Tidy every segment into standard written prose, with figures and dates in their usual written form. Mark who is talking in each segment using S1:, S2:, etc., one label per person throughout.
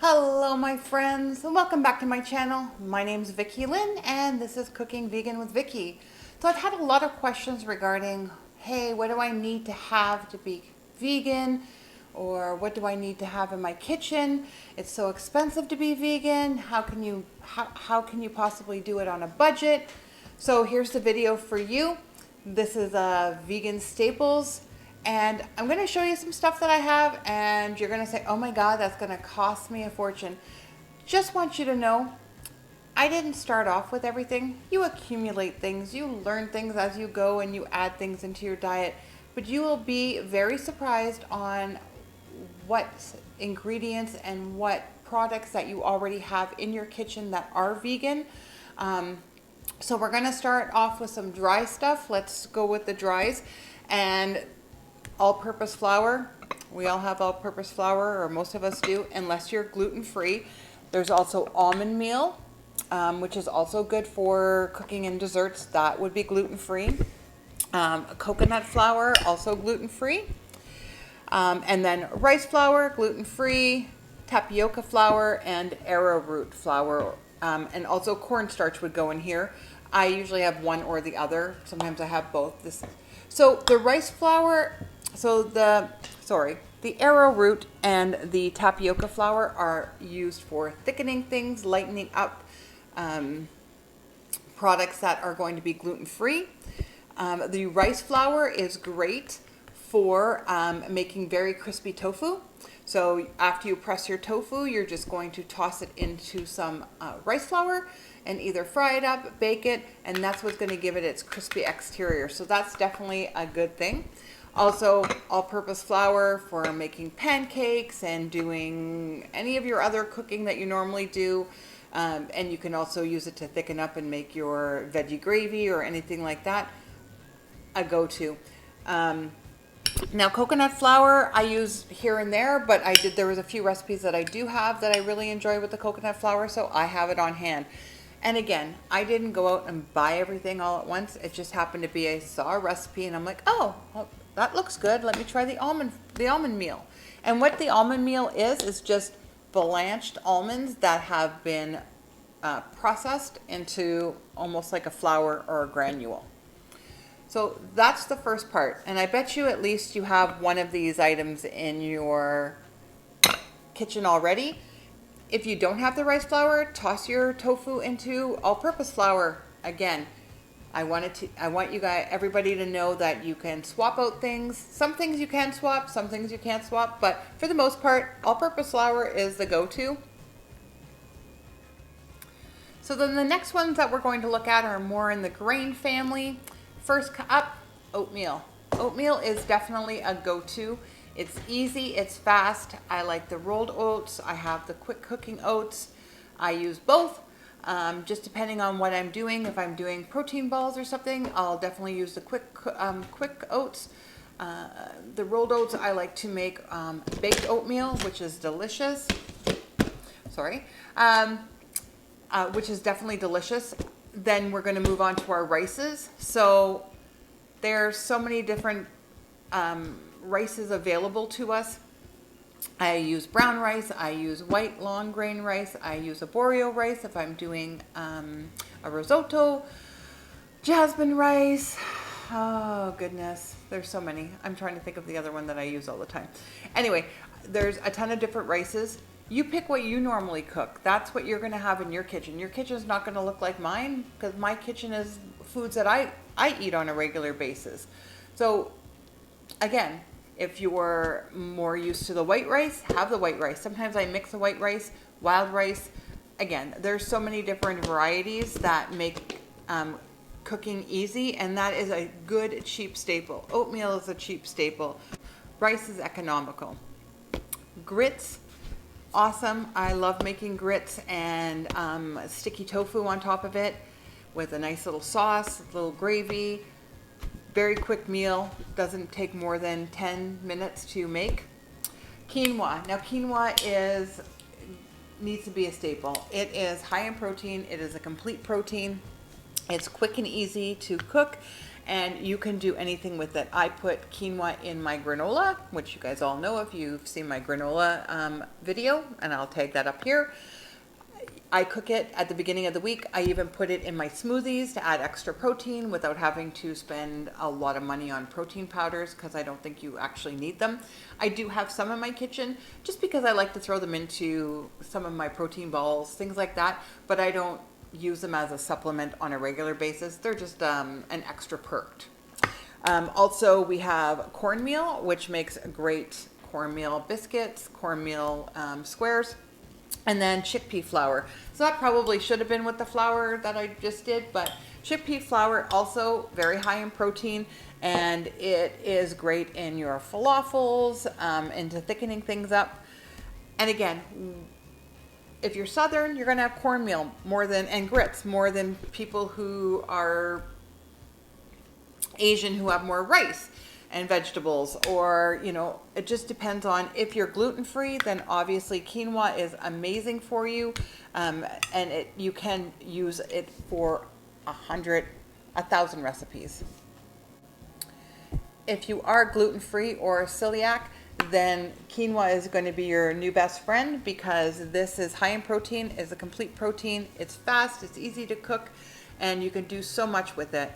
S1: Hello my friends, and welcome back to my channel. My name is Vicki-Lynne and this is Cooking Vegan with Vicki. So I've had a lot of questions regarding, hey, what do I need to have to be vegan? Or what do I need to have in my kitchen? It's so expensive to be vegan. How can you possibly do it on a budget? So here's the video for you. This is vegan staples. And I'm going to show you some stuff that I have, and you're going to say, oh my God, that's going to cost me a fortune. Just want you to know, I didn't start off with everything. You accumulate things, you learn things as you go, and you add things into your diet. But you will be very surprised on what ingredients and what products that you already have in your kitchen that are vegan. So we're going to start off with some dry stuff. Let's go with the dries. And all-purpose flour. We all have all-purpose flour, or most of us do, unless you're gluten-free. There's also almond meal, which is also good for cooking and desserts. That would be gluten-free. Coconut flour, also gluten-free. And then rice flour, gluten-free. Tapioca flour and arrowroot flour. And also cornstarch would go in here. I usually have one or the other. Sometimes I have both. So the rice flour, the arrowroot and the tapioca flour are used for thickening things, lightening up products that are going to be gluten-free. The rice flour is great for making very crispy tofu. So after you press your tofu, you're just going to toss it into some rice flour and either fry it up, bake it, and that's what's going to give it its crispy exterior. So that's definitely a good thing. Also, all-purpose flour for making pancakes and doing any of your other cooking that you normally do. And you can also use it to thicken up and make your veggie gravy or anything like that. A go-to. Now, coconut flour I use here and there, but there was a few recipes that I do have that I really enjoy with the coconut flour, so I have it on hand. And again, I didn't go out and buy everything all at once. It just happened to be I saw a recipe and I'm like, oh, well, that looks good. Let me try the almond meal. And what the almond meal is just blanched almonds that have been processed into almost like a flour or a granule. So that's the first part. And I bet you at least you have one of these items in your kitchen already. If you don't have the rice flour, toss your tofu into all-purpose flour. Again, I want you guys, everybody to know that you can swap out things. Some things you can swap, some things you can't swap, but for the most part, all-purpose flour is the go-to. So then the next ones that we're going to look at are more in the grain family. First up, oatmeal. Oatmeal is definitely a go-to. It's easy, it's fast. I like the rolled oats. I have the quick cooking oats. I use both, just depending on what I'm doing. If I'm doing protein balls or something, I'll definitely use the quick oats. The rolled oats, I like to make baked oatmeal, which is delicious. Which is definitely delicious. Then we're going to move on to our rices. So there's so many different rices available to us. I use brown rice, I use white long grain rice, I use arborio rice if I'm doing a risotto, jasmine rice. Oh goodness, there's so many. I'm trying to think of the other one that I use all the time. Anyway, there's a ton of different rices. You pick what you normally cook. That's what you're going to have in your kitchen. Your kitchen's not going to look like mine because my kitchen is foods that I eat on a regular basis. So again, if you're more used to the white rice, have the white rice. Sometimes I mix the white rice, wild rice. Again, there's so many different varieties that make cooking easy, and that is a good cheap staple. Oatmeal is a cheap staple. Rice is economical. Grits, awesome. I love making grits and sticky tofu on top of it with a nice little sauce, a little gravy. Very quick meal, doesn't take more than 10 minutes to make. Quinoa. Now quinoa needs to be a staple. It is high in protein. It is a complete protein. It's quick and easy to cook, and you can do anything with it. I put quinoa in my granola, which you guys all know if you've seen my granola video, and I'll tag that up here. I cook it at the beginning of the week. I even put it in my smoothies to add extra protein without having to spend a lot of money on protein powders, because I don't think you actually need them. I do have some in my kitchen just because I like to throw them into some of my protein balls, things like that, but I don't use them as a supplement on a regular basis. They're just an extra perk. Also, we have cornmeal, which makes great cornmeal biscuits, cornmeal squares. And then chickpea flour. So that probably should have been with the flour that I just did, but chickpea flour also very high in protein, and it is great in your falafels, into thickening things up. And again, if you're Southern, you're going to have cornmeal and grits more than people who are Asian who have more rice and vegetables, or it just depends on. If you're gluten-free, then obviously quinoa is amazing for you, and you can use it for 1,000 recipes. If you are gluten-free or celiac, then quinoa is going to be your new best friend, because this is high in protein, is a complete protein, it's fast, it's easy to cook, and you can do so much with it.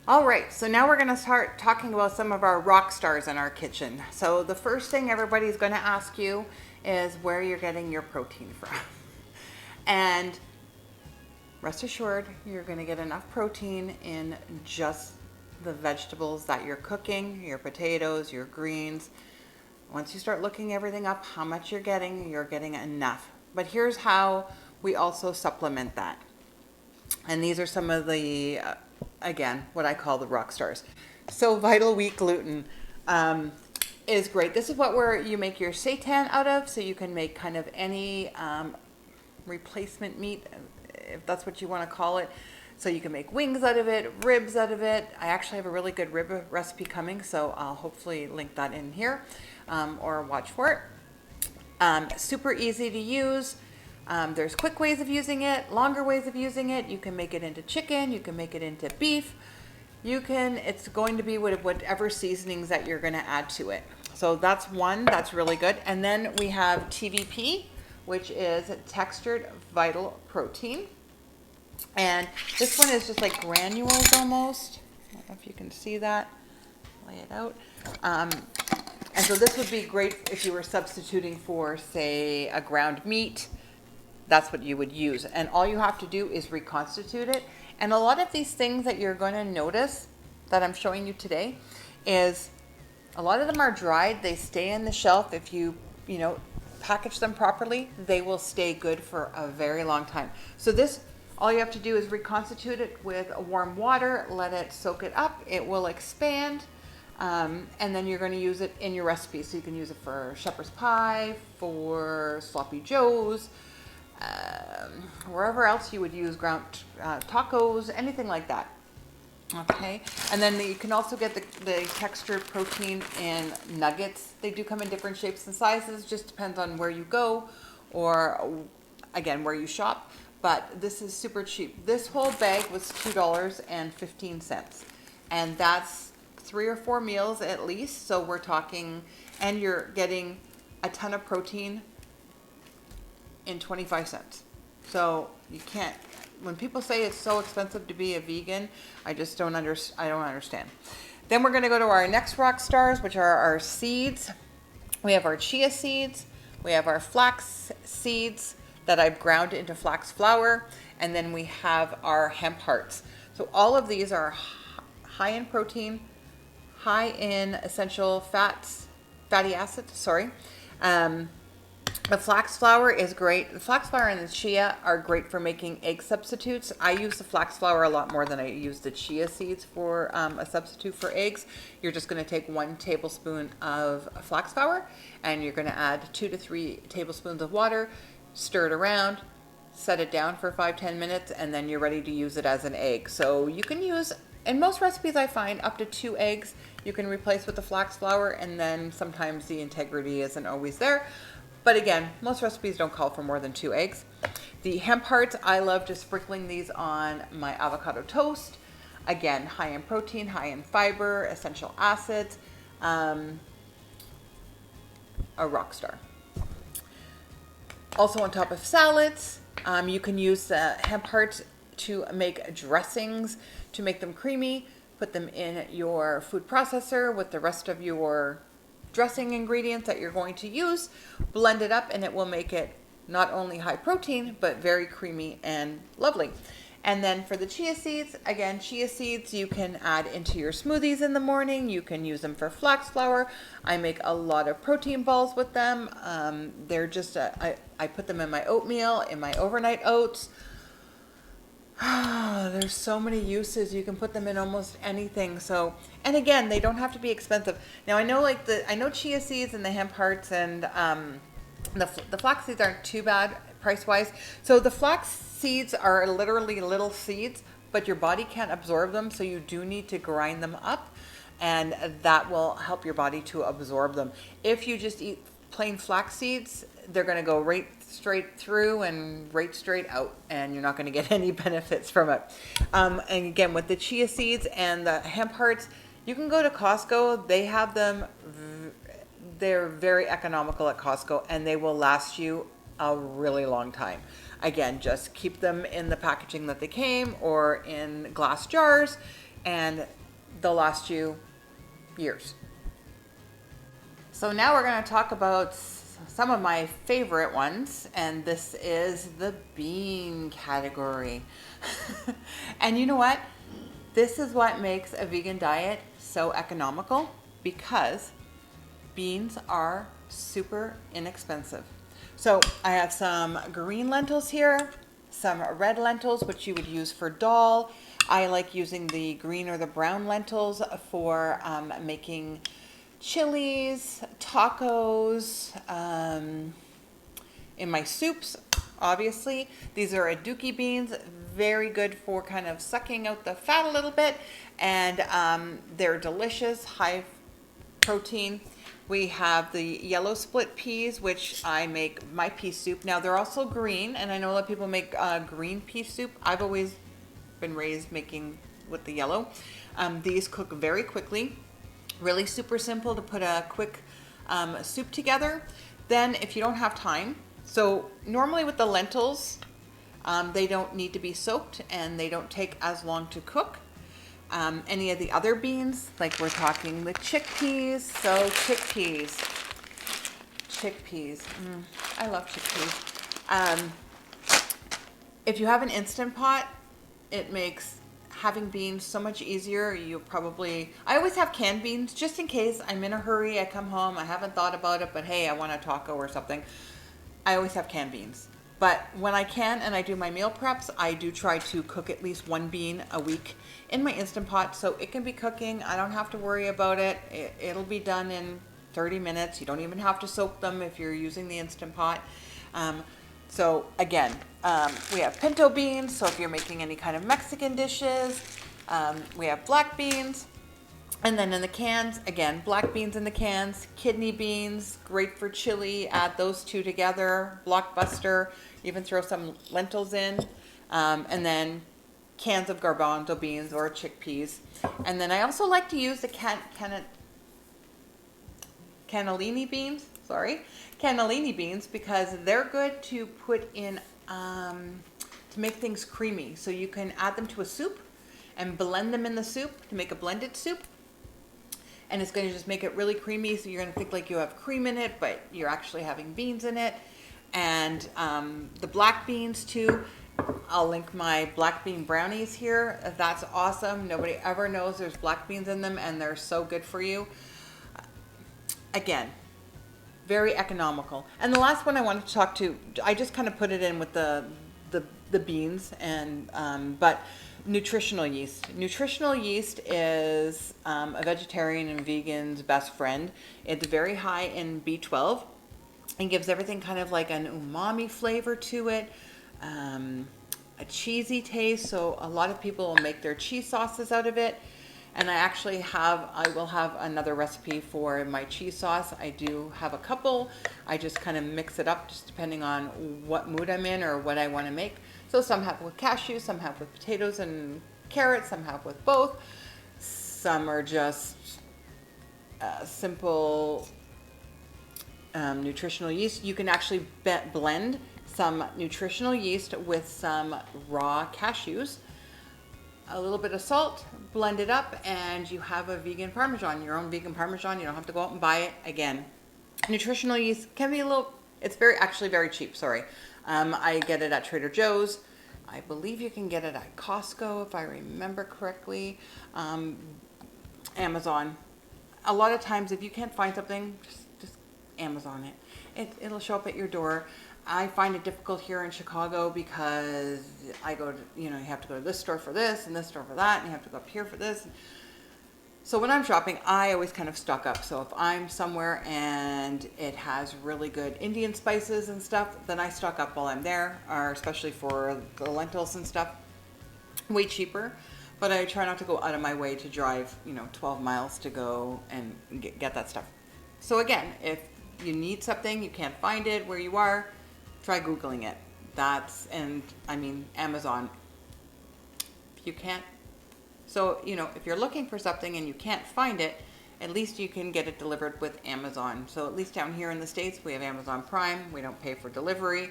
S1: All right, so now we're going to start talking about some of our rock stars in our kitchen. So the first thing everybody's going to ask you is where you're getting your protein from. And rest assured, you're going to get enough protein in just the vegetables that you're cooking, your potatoes, your greens. Once you start looking everything up, how much you're getting enough. But here's how we also supplement that. And these are some of the again, what I call the rock stars. So Vital Wheat Gluten is great. This is where you make your seitan out of, so you can make kind of any replacement meat, if that's what you want to call it. So you can make wings out of it, ribs out of it. I actually have a really good rib recipe coming, so I'll hopefully link that in here, or watch for it. Super easy to use. There's quick ways of using it, longer ways of using it. You can make it into chicken, you can make it into beef. It's going to be with whatever seasonings that you're going to add to it. So that's one that's really good. And then we have TVP, which is textured vital protein. And this one is just like granules almost. I don't know if you can see that. Lay it out. And so this would be great if you were substituting for, say, a ground meat. That's what you would use. And all you have to do is reconstitute it. And a lot of these things that you're going to notice that I'm showing you today is a lot of them are dried. They stay in the shelf. If you package them properly, they will stay good for a very long time. So this, all you have to do is reconstitute it with warm water, let it soak it up. It will expand. And then you're going to use it in your recipe. So you can use it for shepherd's pie, for sloppy joes, wherever else you would use ground tacos, anything like that. Okay, and then you can also get the textured protein in nuggets. They do come in different shapes and sizes, just depends on where you go, or again, where you shop. But this is super cheap. This whole bag was $2.15, and that's 3 or 4 meals at least. So we're talking, and you're getting a ton of protein in 25 cents. So you can't, when people say it's so expensive to be a vegan, I just don't understand. Then we're going to go to our next rock stars, which are our seeds. We have our chia seeds, we have our flax seeds that I've ground into flax flour, and then we have our hemp hearts. So all of these are high in protein, high in essential fatty acids, The flax flour is great. The flax flour and the chia are great for making egg substitutes. I use the flax flour a lot more than I use the chia seeds for a substitute for eggs. You're just going to take 1 tablespoon of flax flour, and you're going to add 2 to 3 tablespoons of water, stir it around, set it down for 5-10 minutes, and then you're ready to use it as an egg. So you can use, in most recipes I find, up to 2 eggs you can replace with the flax flour, and then sometimes the integrity isn't always there. But again, most recipes don't call for more than 2 eggs. The hemp hearts, I love just sprinkling these on my avocado toast. Again, high in protein, high in fiber, essential acids, a rock star. Also on top of salads, you can use the hemp hearts to make dressings to make them creamy. Put them in your food processor with the rest of your dressing ingredients that you're going to use. Blend it up and it will make it not only high protein, but very creamy and lovely. And then for the chia seeds, again, chia seeds you can add into your smoothies in the morning. You can use them for flax flour. I make a lot of protein balls with them. They're just, I put them in my oatmeal, in my overnight oats. There's so many uses. You can put them in almost anything. So, and again, they don't have to be expensive. Now I know I know chia seeds and the hemp hearts and the flax seeds aren't too bad price wise. So the flax seeds are literally little seeds, but your body can't absorb them. So you do need to grind them up, and that will help your body to absorb them. If you just eat plain flax seeds, they're going to go right straight through and right straight out, and you're not going to get any benefits from it. And again, with the chia seeds and the hemp hearts, you can go to Costco. They have them. They're very economical at Costco, and they will last you a really long time. Again, just keep them in the packaging that they came or in glass jars, and they'll last you years. So now we're going to talk about some of my favorite ones, and this is the bean category. And you know what? This is what makes a vegan diet so economical, because beans are super inexpensive. So I have some green lentils here, some red lentils, which you would use for dal. I like using the green or the brown lentils for making chilies, tacos, in my soups, obviously. These are aduki beans, very good for kind of sucking out the fat a little bit, and they're delicious, high protein. We have the yellow split peas, which I make my pea soup. Now they're also green, and I know a lot of people make green pea soup. I've always been raised making with the yellow. These cook very quickly. Really super simple to put a quick soup together. Then if you don't have time, so normally with the lentils, they don't need to be soaked and they don't take as long to cook. Any of the other beans, like we're talking the chickpeas, so chickpeas, I love chickpeas. If you have an Instant Pot, it makes having beans so much easier. I always have canned beans just in case I'm in a hurry, I come home, I haven't thought about it, but hey, I want a taco or something. I always have canned beans. But when I can and I do my meal preps, I do try to cook at least one bean a week in my Instant Pot, so it can be cooking. I don't have to worry about it. It'll be done in 30 minutes. You don't even have to soak them if you're using the Instant Pot. So again, we have pinto beans, so if you're making any kind of Mexican dishes. We have black beans. And then in the cans, again, black beans in the cans, kidney beans, great for chili. Add those two together, blockbuster. Even throw some lentils in. And then cans of garbanzo beans or chickpeas. And then I also like to use the cannellini beans, because they're good to put in to make things creamy. So you can add them to a soup and blend them in the soup to make a blended soup. And it's going to just make it really creamy, so you're going to think like you have cream in it, but you're actually having beans in it. And the black beans too. I'll link my black bean brownies here. That's awesome. Nobody ever knows there's black beans in them, and they're so good for you. Again, very economical. And the last one I wanted to talk to, I just kind of put it in with the beans, and but nutritional yeast. Nutritional yeast is a vegetarian and vegan's best friend. It's very high in B12 and gives everything kind of like an umami flavor to it, a cheesy taste. So a lot of people will make their cheese sauces out of it. And I will have another recipe for my cheese sauce. I do have a couple. I just kind of mix it up just depending on what mood I'm in or what I want to make. So some have with cashews, some have with potatoes and carrots, some have with both. Some are just simple nutritional yeast. You can actually blend some nutritional yeast with some raw cashews, a little bit of salt, blend it up, and you have a vegan Parmesan, your own vegan Parmesan. You don't have to go out and buy it. Again, nutritional yeast can be a little, it's actually very cheap, sorry. I get it at Trader Joe's. I believe you can get it at Costco, if I remember correctly. Amazon. A lot of times, if you can't find something, just Amazon it. It'll show up at your door. I find it difficult here in Chicago because I go to, you have to go to this store for this and this store for that, and you have to go up here for this. So when I'm shopping, I always kind of stock up. So if I'm somewhere and it has really good Indian spices and stuff, then I stock up while I'm there, or especially for the lentils and stuff. Way cheaper. But I try not to go out of my way to drive, 12 miles to go and get that stuff. So again, if you need something, you can't find it where you are, try Googling it. Amazon. If you can't. So, if you're looking for something and you can't find it, at least you can get it delivered with Amazon. So at least down here in the States, we have Amazon Prime. We don't pay for delivery.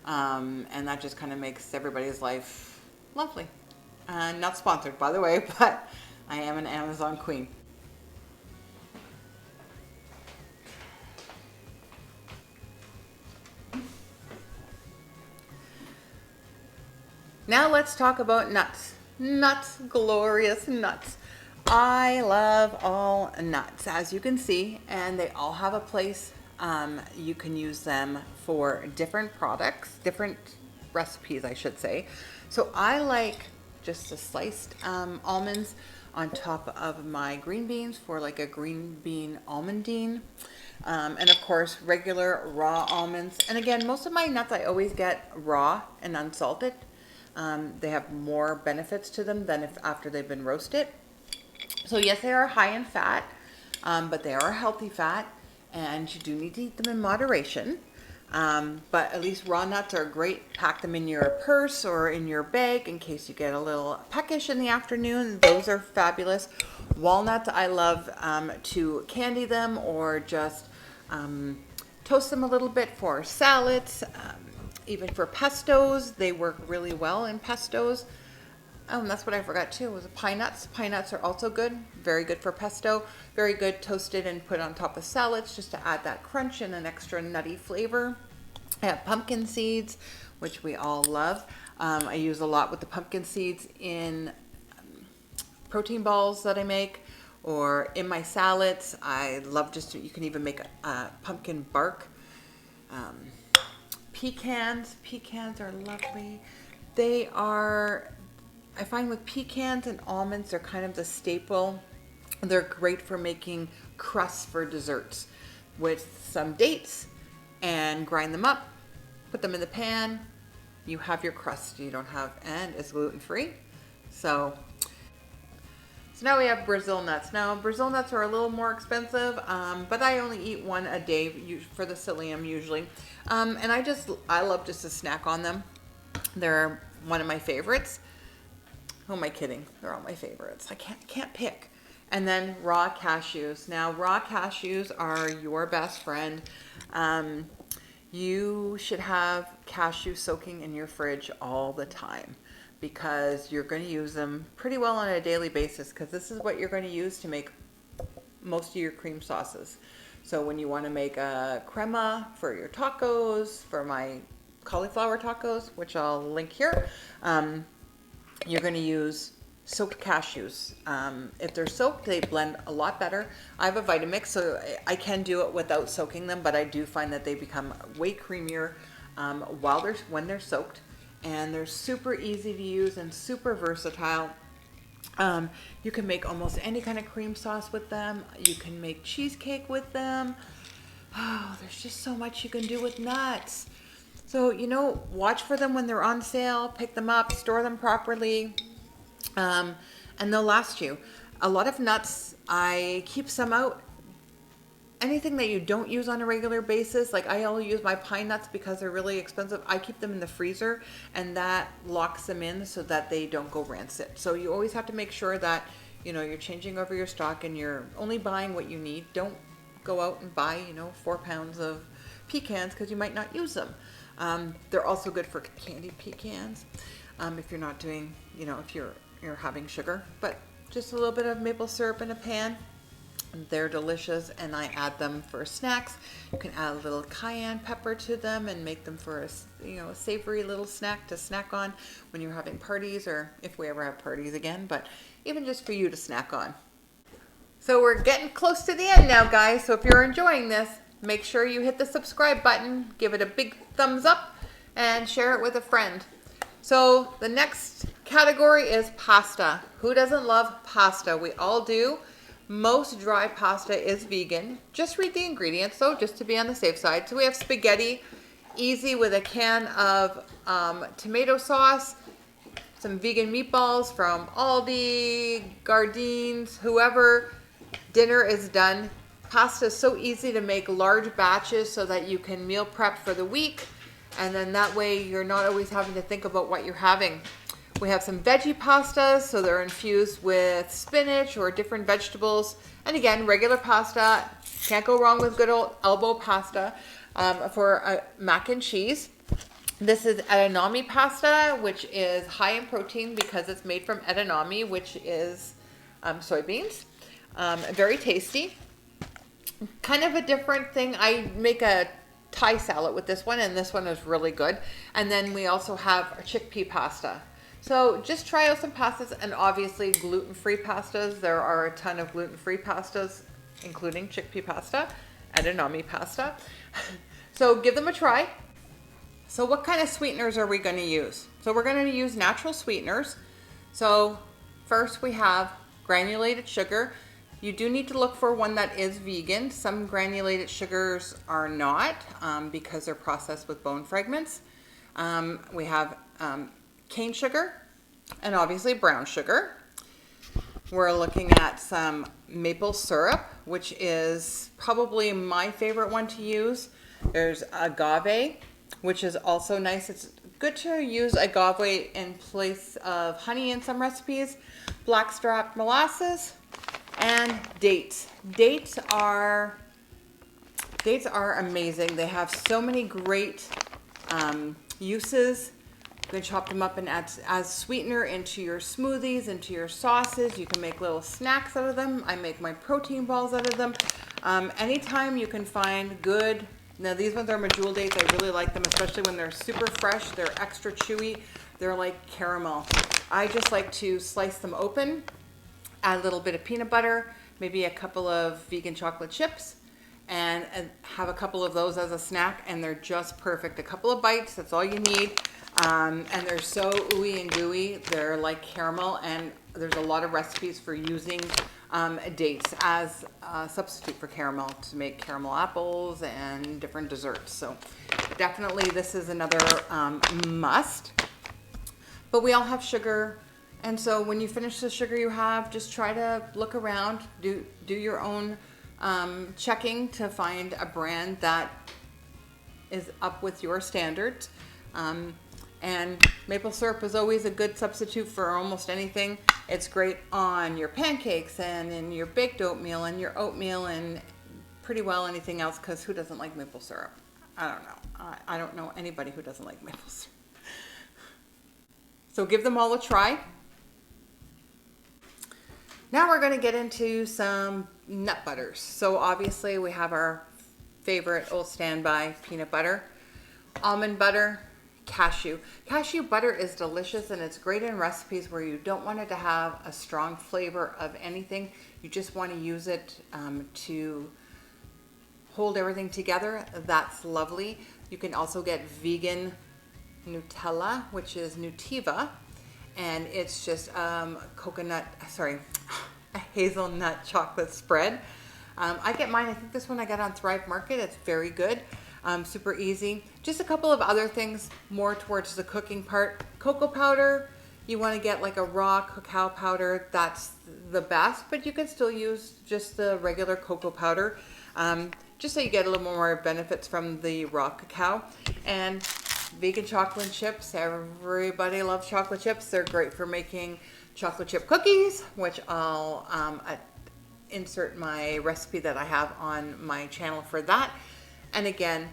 S1: And that just kind of makes everybody's life lovely. Not sponsored, by the way, but I am an Amazon queen. Now let's talk about nuts. Nuts, glorious nuts. I love all nuts, as you can see, and they all have a place. You can use them for different products, different recipes, I should say. So I like just the sliced almonds on top of my green beans for like a green bean almondine. And of course, regular raw almonds. And again, most of my nuts I always get raw and unsalted. They have more benefits to them than after they've been roasted. So yes, they are high in fat, but they are healthy fat, and you do need to eat them in moderation. But at least raw nuts are great. Pack them in your purse or in your bag in case you get a little peckish in the afternoon. Those are fabulous. Walnuts, I love to candy them or just toast them a little bit for salads. Even for pestos, they work really well in pestos. And that's what I forgot too, was pine nuts. Pine nuts are also good, very good for pesto. Very good toasted and put on top of salads just to add that crunch and an extra nutty flavor. I have pumpkin seeds, which we all love. I use a lot with the pumpkin seeds in protein balls that I make or in my salads. I love you can even make a pumpkin bark. Pecans are lovely. I find with pecans and almonds, they're kind of the staple. They're great for making crusts for desserts with some dates and grind them up, put them in the pan. You have your crust. And it's gluten-free. So now we have Brazil nuts. Now Brazil nuts are a little more expensive, but I only eat one a day for the psyllium usually. And I love just to snack on them. They're one of my favorites. Who am I kidding? They're all my favorites. I can't pick. And then raw cashews. Now raw cashews are your best friend. You should have cashews soaking in your fridge all the time, because you're going to use them pretty well on a daily basis, because this is what you're going to use to make most of your cream sauces. So when you want to make a crema for your tacos, for my cauliflower tacos, which I'll link here, you're going to use soaked cashews. If they're soaked, they blend a lot better. I have a Vitamix, so I can do it without soaking them, but I do find that they become way creamier when they're soaked. And they're super easy to use and super versatile. You can make almost any kind of cream sauce with them. You can make cheesecake with them. Oh, there's just so much you can do with nuts. So, watch for them when they're on sale, pick them up, store them properly, and they'll last you. A lot of nuts, I keep some out anything that you don't use on a regular basis, like I only use my pine nuts because they're really expensive. I keep them in the freezer, and that locks them in so that they don't go rancid. So you always have to make sure that, you know, you're changing over your stock and you're only buying what you need. Don't go out and buy, you know, 4 pounds of pecans because you might not use them. They're also good for candied pecans if you're not doing, you know, if you're having sugar. But just a little bit of maple syrup in a pan. They're delicious, and I add them for snacks. You can add a little cayenne pepper to them and make them for a, you know, a savory little snack to snack on when you're having parties, or if we ever have parties again, but even just for you to snack on. So we're getting close to the end now, guys. So if you're enjoying this, make sure you hit the subscribe button, give it a big thumbs up, and share it with a friend. So the next category is pasta. Who doesn't love pasta? We all do. Most dry pasta is vegan. Just read the ingredients though, just to be on the safe side. So we have spaghetti, easy with a can of tomato sauce, some vegan meatballs from Aldi, Gardeins, whoever. Dinner is done. Pasta is so easy to make large batches so that you can meal prep for the week, and then that way you're not always having to think about what you're having. We have some veggie pastas, so they're infused with spinach or different vegetables. And again, regular pasta, can't go wrong with good old elbow pasta for mac and cheese. This is edamame pasta, which is high in protein because it's made from edamame, which is soybeans. Very tasty. Kind of a different thing. I make a Thai salad with this one, and this one is really good. And then we also have a chickpea pasta. So just try out some pastas, and obviously gluten-free pastas. There are a ton of gluten-free pastas, including chickpea pasta, edamame pasta. So give them a try. So what kind of sweeteners are we going to use? So we're going to use natural sweeteners. So first we have granulated sugar. You do need to look for one that is vegan. Some granulated sugars are not because they're processed with bone fragments. We have cane sugar and obviously brown sugar. We're looking at some maple syrup, which is probably my favorite one to use. There's agave, which is also nice. It's good to use agave in place of honey in some recipes. Blackstrap molasses and dates. Dates are amazing. They have so many great uses. You can chop them up and add as sweetener into your smoothies, into your sauces. You can make little snacks out of them. I make my protein balls out of them. Anytime you can find good, now these ones are medjool dates. I really like them, especially when they're super fresh. They're extra chewy. They're like caramel. I just like to slice them open, add a little bit of peanut butter, maybe a couple of vegan chocolate chips, and have a couple of those as a snack, and they're just perfect. A couple of bites, that's all you need. And they're so ooey and gooey. They're like caramel, and there's a lot of recipes for using dates as a substitute for caramel to make caramel apples and different desserts. So definitely this is another must. But we all have sugar, and so when you finish the sugar you have, just try to look around, do your own checking to find a brand that is up with your standards. And maple syrup is always a good substitute for almost anything. It's great on your pancakes and in your baked oatmeal and your oatmeal and pretty well anything else, because who doesn't like maple syrup? I don't know. I don't know anybody who doesn't like maple syrup. So give them all a try. Now we're going to get into some nut butters. So obviously we have our favorite old standby peanut butter, almond butter, cashew. Cashew butter is delicious, and it's great in recipes where you don't want it to have a strong flavor of anything. You just want to use it to hold everything together. That's lovely. You can also get vegan Nutella, which is Nutiva, and it's just a hazelnut chocolate spread. I get mine, I think this one I got on Thrive Market. It's very good. Super easy. Just a couple of other things more towards the cooking part. Cocoa powder, you want to get like a raw cacao powder. That's the best, but you can still use just the regular cocoa powder. just so you get a little more benefits from the raw cacao. And vegan chocolate chips, everybody loves chocolate chips. They're great for making chocolate chip cookies, which I'll insert my recipe that I have on my channel for that. And again,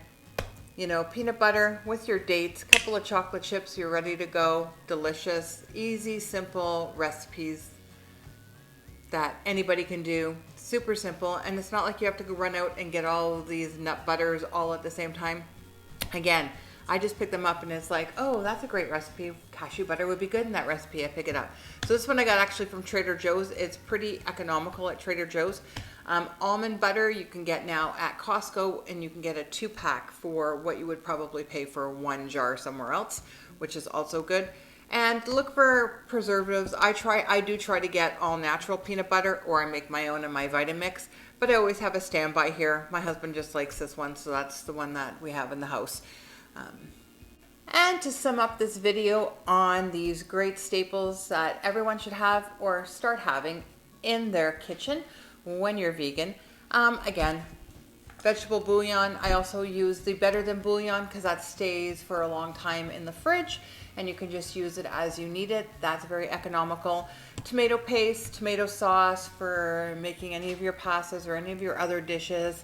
S1: you know, peanut butter with your dates, couple of chocolate chips, you're ready to go. Delicious, easy, simple recipes that anybody can do. Super simple, and it's not like you have to go run out and get all of these nut butters all at the same time. Again, I just pick them up and it's like, oh, that's a great recipe. Cashew butter would be good in that recipe. I pick it up. So this one I got actually from Trader Joe's. It's pretty economical at Trader Joe's. Almond butter you can get now at Costco, and you can get a 2-pack for what you would probably pay for 1 jar somewhere else, which is also good. And look for preservatives. I do try to get all natural peanut butter, or I make my own in my Vitamix, but I always have a standby here. My husband just likes this one, so that's the one that we have in the house. And to sum up this video on these great staples that everyone should have or start having in their kitchen when you're vegan. Again, vegetable bouillon. I also use the Better Than bouillon because that stays for a long time in the fridge and you can just use it as you need it. That's very economical. Tomato paste, tomato sauce for making any of your pastas or any of your other dishes.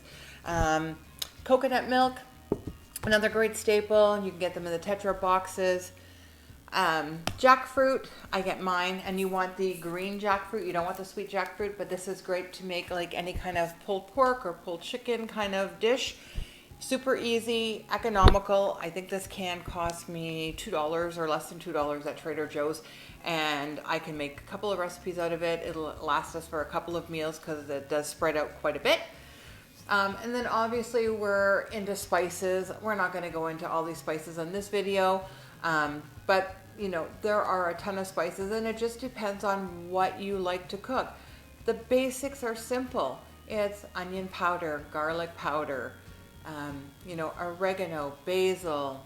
S1: Coconut milk, another great staple. You can get them in the Tetra boxes. Jackfruit, I get mine, and you want the green jackfruit. You don't want the sweet jackfruit, but this is great to make like any kind of pulled pork or pulled chicken kind of dish. Super easy, economical. I think this can cost me $2 or less than $2 at Trader Joe's, and I can make a couple of recipes out of it. It'll last us for a couple of meals because it does spread out quite a bit. And then obviously we're into spices. We're not going to go into all these spices in this video, but you know, there are a ton of spices and it just depends on what you like to cook. The basics are simple. It's onion powder, garlic powder, you know, oregano, basil.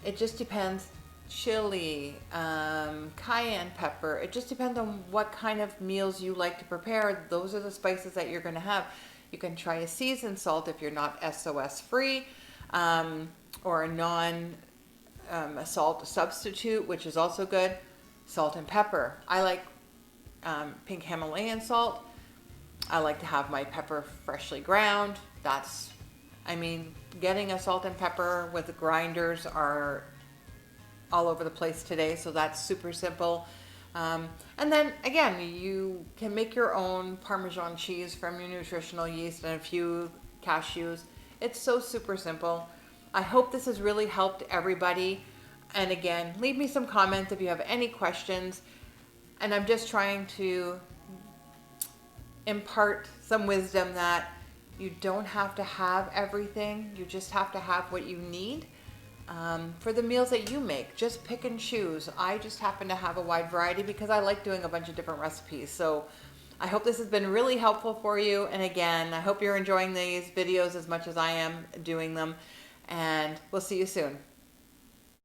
S1: It just depends. Chili, cayenne pepper. It just depends on what kind of meals you like to prepare. Those are the spices that you're going to have. You can try a seasoned salt if you're not SOS free, or a non-salt substitute, which is also good. Salt and pepper. I like pink Himalayan salt. I like to have my pepper freshly ground. That's, I mean, getting a salt and pepper with the grinders are all over the place today, so that's super simple. And then again, you can make your own Parmesan cheese from your nutritional yeast and a few cashews. It's so super simple. I hope this has really helped everybody. And again, leave me some comments if you have any questions. And I'm just trying to impart some wisdom that you don't have to have everything. You just have to have what you need. For the meals that you make, just pick and choose. I just happen to have a wide variety because I like doing a bunch of different recipes. So I hope this has been really helpful for you. And again, I hope you're enjoying these videos as much as I am doing them. And we'll see you soon.